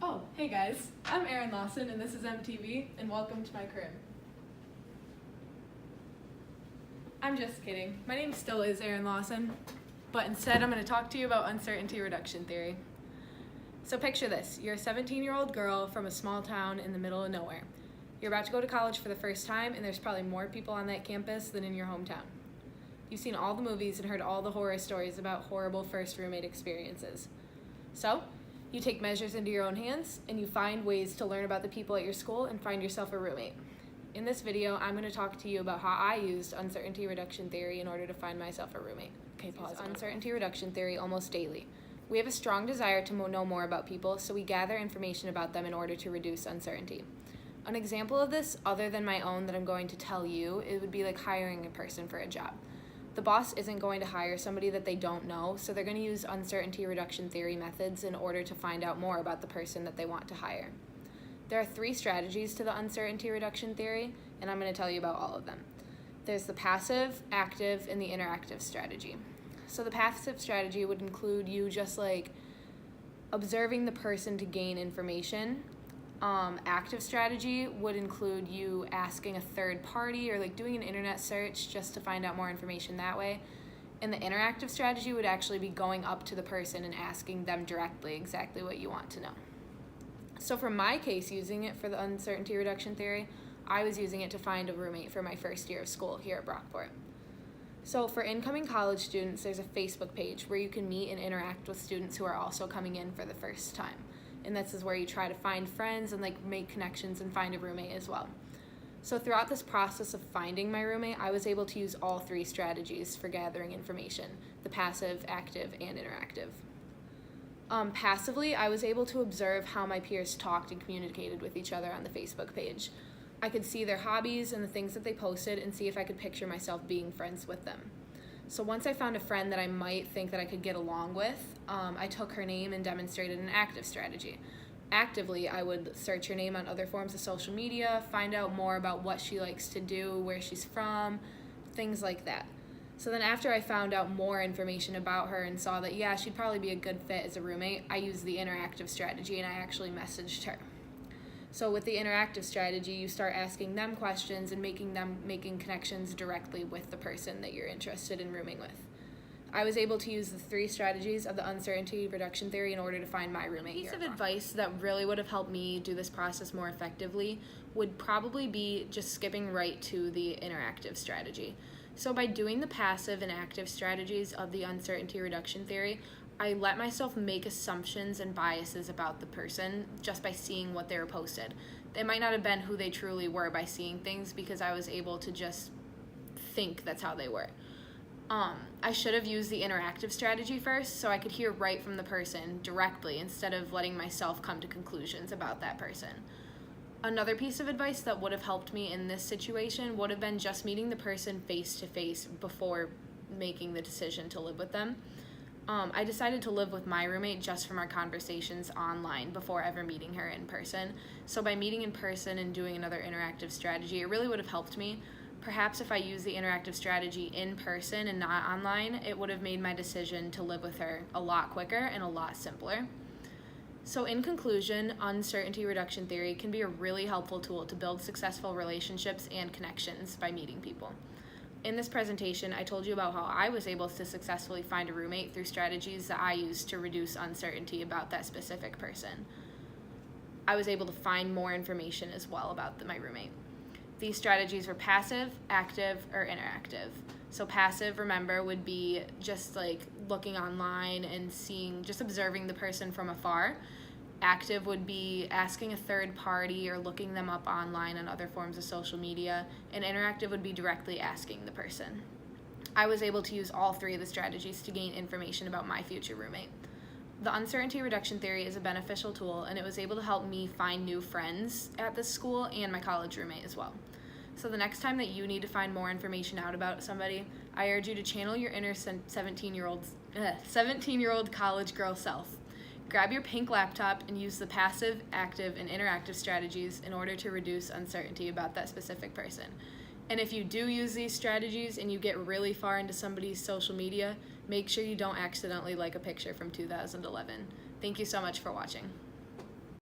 Oh, hey guys, I'm Erin Lawson and this is MTV and welcome to my crib. I'm just kidding. My name still is Erin Lawson, but instead I'm going to talk to you about uncertainty reduction theory. So picture this, you're a 17-year-old girl from a small town in the middle of nowhere. You're about to go to college for the first time and there's probably more people on that campus than in your hometown. You've seen all the movies and heard all the horror stories about horrible first roommate experiences. So, you take measures into your own hands and you find ways to learn about the people at your school and find yourself a roommate. In this video, I'm going to talk to you about how I used uncertainty reduction theory in order to find myself a roommate. Okay, pause. Uncertainty reduction theory almost daily. We have a strong desire to know more about people, so we gather information about them in order to reduce uncertainty. An example of this, other than my own that I'm going to tell you, it would be like hiring a person for a job. The boss isn't going to hire somebody that they don't know, so they're going to use uncertainty reduction theory methods in order to find out more about the person that they want to hire. There are 3 strategies to the uncertainty reduction theory, and I'm going to tell you about all of them. There's the passive, active, and the interactive strategy. So the passive strategy would include you just like observing the person to gain information. Active strategy would include you asking a third party or like doing an internet search just to find out more information that way. And the interactive strategy would actually be going up to the person and asking them directly exactly what you want to know. So for my case, using it for the uncertainty reduction theory, I was using it to find a roommate for my first year of school here at Brockport. So for incoming college students, there's a Facebook page where you can meet and interact with students who are also coming in for the first time. And this is where you try to find friends and like make connections and find a roommate as well. So throughout this process of finding my roommate, I was able to use all 3 strategies for gathering information, the passive, active, and interactive. Passively, I was able to observe how my peers talked and communicated with each other on the Facebook page. I could see their hobbies and the things that they posted and see if I could picture myself being friends with them. So once I found a friend that I might think that I could get along with, I took her name and demonstrated an active strategy. Actively, I would search her name on other forms of social media, find out more about what she likes to do, where she's from, things like that. So then after I found out more information about her and saw that, yeah, she'd probably be a good fit as a roommate, I used the interactive strategy and I actually messaged her. So with the interactive strategy, you start asking them questions and making connections directly with the person that you're interested in rooming with. I was able to use the 3 strategies of the uncertainty reduction theory in order to find my roommate. A piece of advice that really would have helped me do this process more effectively would probably be just skipping right to the interactive strategy. So by doing the passive and active strategies of the uncertainty reduction theory, I let myself make assumptions and biases about the person just by seeing what they were posted. It might not have been who they truly were by seeing things because I was able to just think that's how they were. I should have used the interactive strategy first so I could hear right from the person directly instead of letting myself come to conclusions about that person. Another piece of advice that would have helped me in this situation would have been just meeting the person face to face before making the decision to live with them. I decided to live with my roommate just from our conversations online before ever meeting her in person. So by meeting in person and doing another interactive strategy, it really would have helped me. Perhaps if I used the interactive strategy in person and not online, it would have made my decision to live with her a lot quicker and a lot simpler. So in conclusion, uncertainty reduction theory can be a really helpful tool to build successful relationships and connections by meeting people. In this presentation, I told you about how I was able to successfully find a roommate through strategies that I used to reduce uncertainty about that specific person. I was able to find more information as well about my roommate. These strategies were passive, active, or interactive. So passive, remember, would be just like looking online and just observing the person from afar. Active would be asking a third party or looking them up online on other forms of social media, and interactive would be directly asking the person. I was able to use all 3 of the strategies to gain information about my future roommate. The uncertainty reduction theory is a beneficial tool, and it was able to help me find new friends at this school and my college roommate as well. So the next time that you need to find more information out about somebody, I urge you to channel your inner 17-year-old college girl self. Grab your pink laptop and use the passive, active, and interactive strategies in order to reduce uncertainty about that specific person. And if you do use these strategies and you get really far into somebody's social media, make sure you don't accidentally like a picture from 2011. Thank you so much for watching.